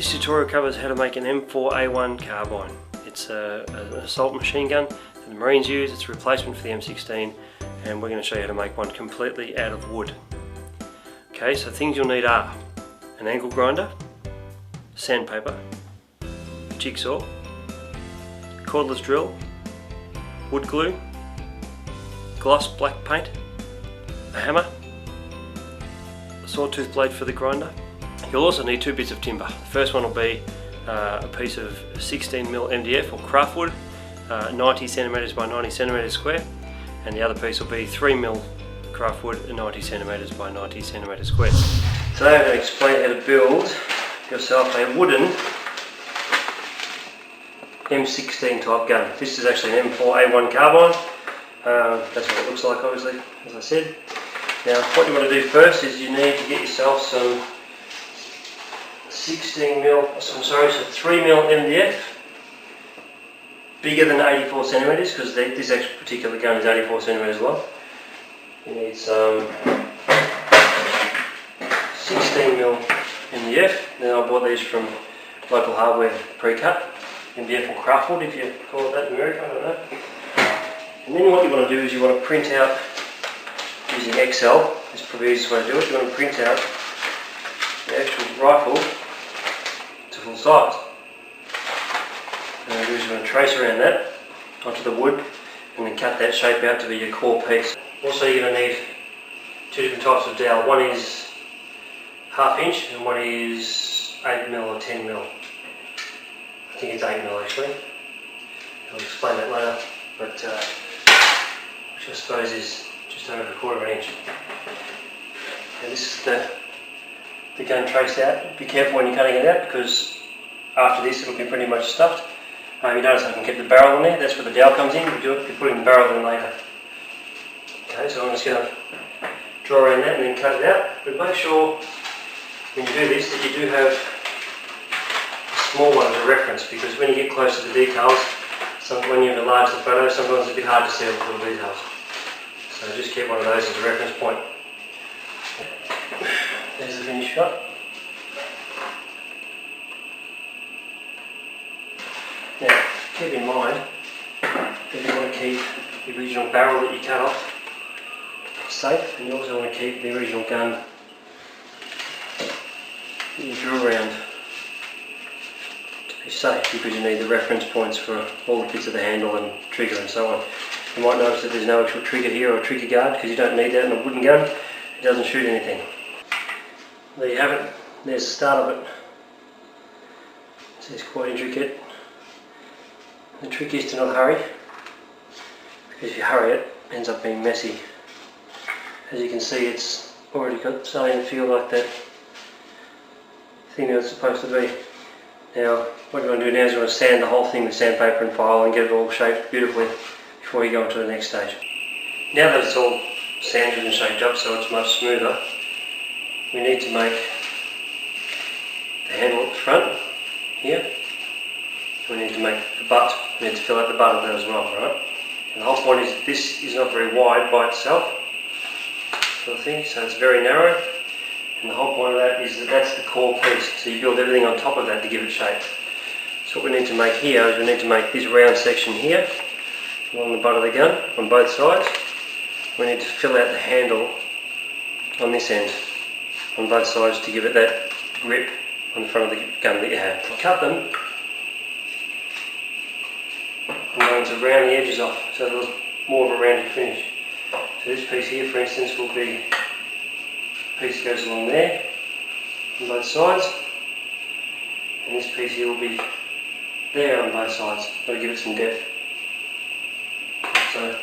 This tutorial covers how to make an M4A1 Carbine. It's an assault machine gun that the Marines use. It's a replacement for the M16, and we're going to show you how to make one completely out of wood. Okay, so things you'll need are an angle grinder, sandpaper, jigsaw, cordless drill, wood glue, gloss black paint, a hammer, a sawtooth blade for the grinder. You'll also need two bits of timber. The first one will be a piece of 16mm MDF or craftwood, 90cm by 90cm square, and the other piece will be 3mm craftwood, 90cm by 90cm square. Today I'm going to explain how to build yourself a wooden M16 type gun. This is actually an M4A1 Carbine. That's what it looks like, obviously, as I said. Now what you want to do first is you need to get yourself some 3mm MDF, bigger than 84cm, because this actual particular gun is 84cm long. You need some 16mm MDF. Now I bought these from local hardware pre-cut, MDF or craftwood if you call it that in America, I don't know. And then what you want to do is you want to print out, using Excel, it's probably the easiest way to do it, you want to print out the actual rifle to full size. And what you do is you want to trace around that onto the wood and then cut that shape out to be your core piece. Also you're going to need two different types of dowel. One is 1/2 inch and one is 8mm or 10mm. I think it's 8mm actually. I'll explain that later, but which I suppose is just over 1/4 of an inch. And this is the gun traced out. Be careful when you're cutting it out, because after this it'll be pretty much stuffed. You notice I can keep the barrel in there. That's where the dowel comes in. You're putting the barrel in later. Okay, so I'm just going to draw around that and then cut it out. But make sure when you do this that you do have a small one as a reference, because when you get close to the details, when you enlarge the photo, sometimes it's a bit hard to see all the little details. So just keep one of those as a reference point. There's the finished shot. Now, keep in mind that you want to keep the original barrel that you cut off safe, and you also want to keep the original gun that you drew around to be safe, because you need the reference points for all the bits of the handle and trigger and so on. You might notice that there's no actual trigger here or a trigger guard, because you don't need that in a wooden gun. It doesn't shoot anything. There you have it. There's the start of it. So it's quite intricate. The trick is to not hurry, because if you hurry it ends up being messy. As you can see, it's already starting to feel like that thing that it's supposed to be. Now what you want to do now is you want to sand the whole thing with sandpaper and file and get it all shaped beautifully before you go on to the next stage. Now that it's all sanded and shaped up so it's much smoother, we need to make the handle at the front here. We need to make the butt. We need to fill out the butt of that as well, right? And the whole point is that this is not very wide by itself, sort of thing, so it's very narrow. And the whole point of that is that that's the core piece. So you build everything on top of that to give it shape. So what we need to make here is we need to make this round section here along the butt of the gun on both sides. We need to fill out the handle on this end on both sides to give it that grip on the front of the gun that you have. Cut them. I'm going to round the edges off so there's more of a rounded finish. So this piece here, for instance, will be a piece that goes along there on both sides, and this piece here will be there on both sides. Got to give it some depth. Like so.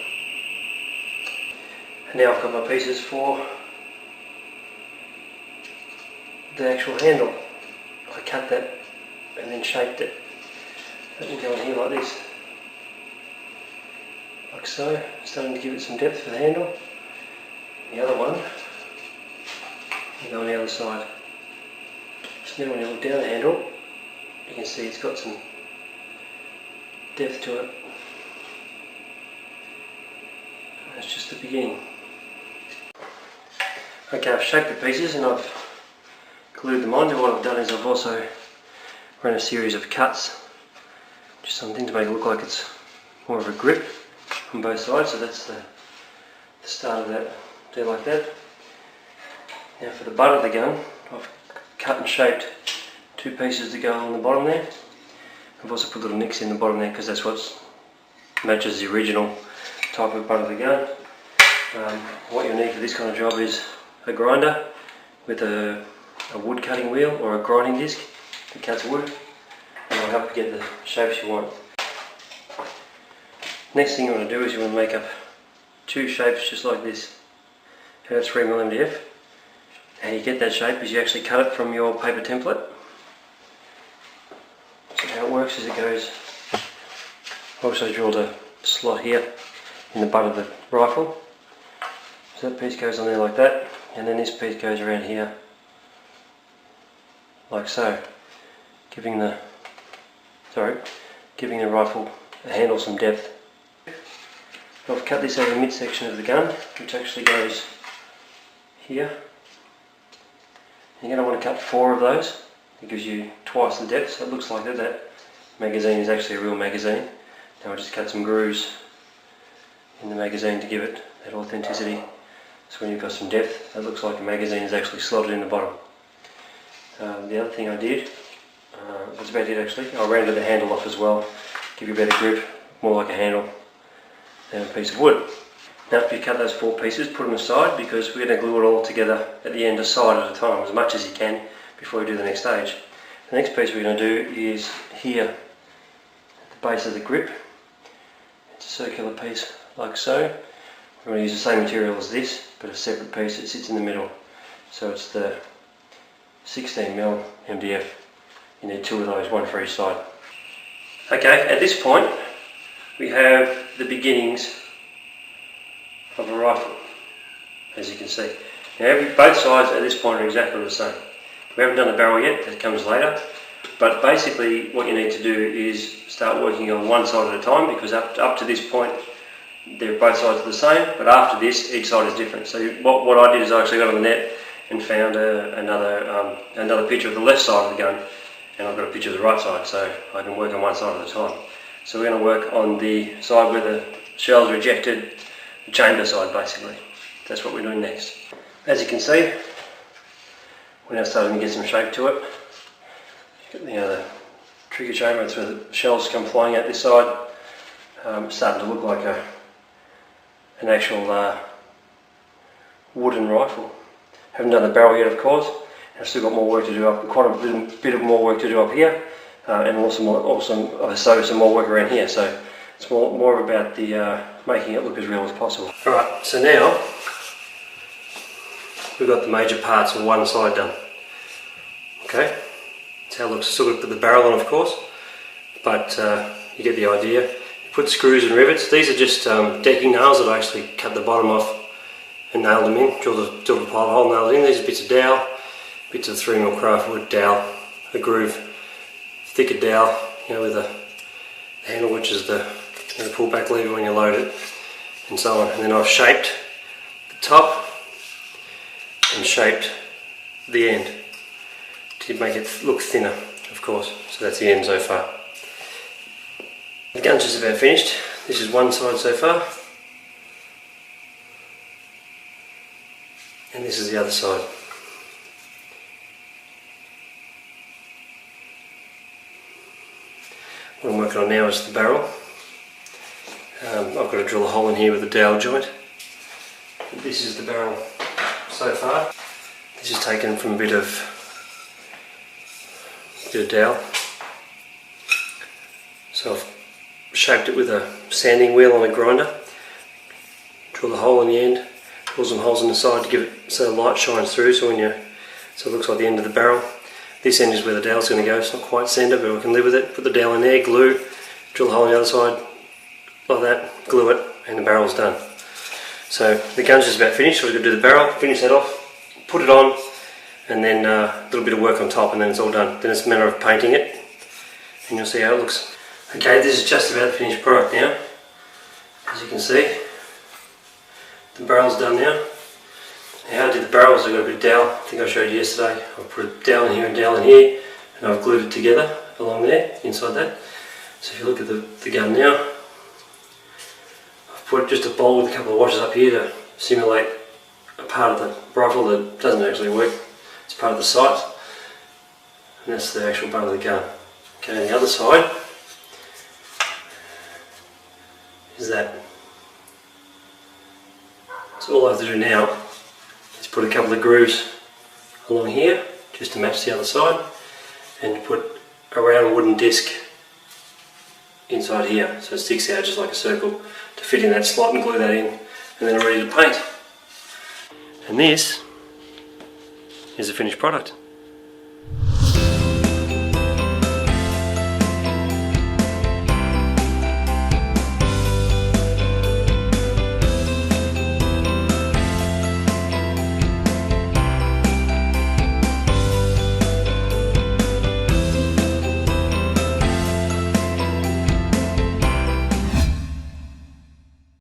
And now I've got my pieces for the actual handle. I cut that and then shaped it. That will go in here like this. Like so, starting to give it some depth for the handle. The other one will go on the other side. So now when you look down the handle, you can see it's got some depth to it. That's just the beginning. Okay, I've shaped the pieces and I've glued them on. And what I've done is I've also ran a series of cuts, just something to make it look like it's more of a grip on both sides. So that's the start of that there like that. Now for the butt of the gun, I've cut and shaped 2 pieces to go on the bottom there. I've also put little nicks in the bottom there because that's what matches the original type of butt of the gun. What you'll need for this kind of job is a grinder with a wood cutting wheel or a grinding disc that cuts wood, and it'll help you get the shapes you want. Next thing you want to do is you want to make up 2 shapes just like this. That's 3mm MDF. How you get that shape is you actually cut it from your paper template. So how it works is it goes, I also drilled a slot here in the butt of the rifle. So that piece goes on there like that, and then this piece goes around here like so, giving the rifle a handle some depth. I've cut this over the midsection of the gun, which actually goes here. You're going to want to cut 4 of those. It gives you twice the depth, so it looks like that magazine is actually a real magazine. Now I just cut some grooves in the magazine to give it that authenticity. So when you've got some depth, that looks like a magazine is actually slotted in the bottom. The other thing I did, that's about it actually, I rounded the handle off as well, give you a better grip, more like a handle than a piece of wood. Now after you cut those 4 pieces, put them aside because we're going to glue it all together at the end, a side at a time, as much as you can before we do the next stage. The next piece we're going to do is here at the base of the grip. It's a circular piece like so. We're going to use the same material as this, but a separate piece that sits in the middle. So it's the 16mm MDF. You need 2 of those, 1 for each side. Okay, at this point we have the beginnings of a rifle, as you can see. Now both sides at this point are exactly the same. We haven't done the barrel yet, that comes later, but basically what you need to do is start working on one side at a time, because up to this point both sides are the same, but after this each side is different. So what I did is I actually got on the net and found another picture of the left side of the gun, and I've got a picture of the right side, so I can work on one side at a time. So we're going to work on the side where the shells are ejected, the chamber side basically. That's what we're doing next. As you can see, we're now starting to get some shape to it. The trigger chamber, that's where the shells come flying out this side. Starting to look like an actual wooden rifle. Haven't done the barrel yet, of course. I've still got more work to do up, quite a bit of more work to do up here, and also some more work around here. So it's more about the making it look as real as possible. Alright, so now we've got the major parts of one side done. Okay, that's how it looks. Still got the barrel on, of course, but you get the idea. You put screws and rivets. These are just decking nails that I actually cut the bottom off and nailed them in. Drilled a pilot hole, nailed it in. These are bits of dowel, bits of 3mm craft wood dowel, a groove, thicker dowel, with a handle, which is the pull back lever when you load it, and so on. And then I've shaped the top and shaped the end to make it look thinner, of course. So that's the end so far. The gun's just about finished. This is one side so far, and this is the other side. What I'm working on now is the barrel. I've got to drill a hole in here with a dowel joint. This is the barrel so far. This is taken from a bit of dowel. So I've shaped it with a sanding wheel on a grinder. Drill a hole in the end. Drill some holes in the side to give it so the light shines through. So it looks like the end of the barrel. This end is where the dowel's going to go. It's not quite centre, but we can live with it. Put the dowel in there, glue, drill a hole on the other side, like that, glue it, and the barrel's done. So the gun's just about finished, so we're going to do the barrel, finish that off, put it on, and then a little bit of work on top, and then it's all done. Then it's a matter of painting it, and you'll see how it looks. Okay, this is just about the finished product now. As you can see, the barrel's done now. How I did the barrels, I got a bit of dowel, I think I showed you yesterday. I put a dowel in here and dowel in here, and I've glued it together. along there, inside that. So if you look at the gun now, I've put just a bowl with a couple of washers up here to simulate a part of the rifle that doesn't actually work. It's part of the sight, and that's the actual butt of the gun. Okay, on the other side is that. So all I have to do now is put a couple of grooves along here just to match the other side, and put a round wooden disc inside here so it sticks out just like a circle to fit in that slot, and glue that in, and then I'm ready to paint. And this is the finished product.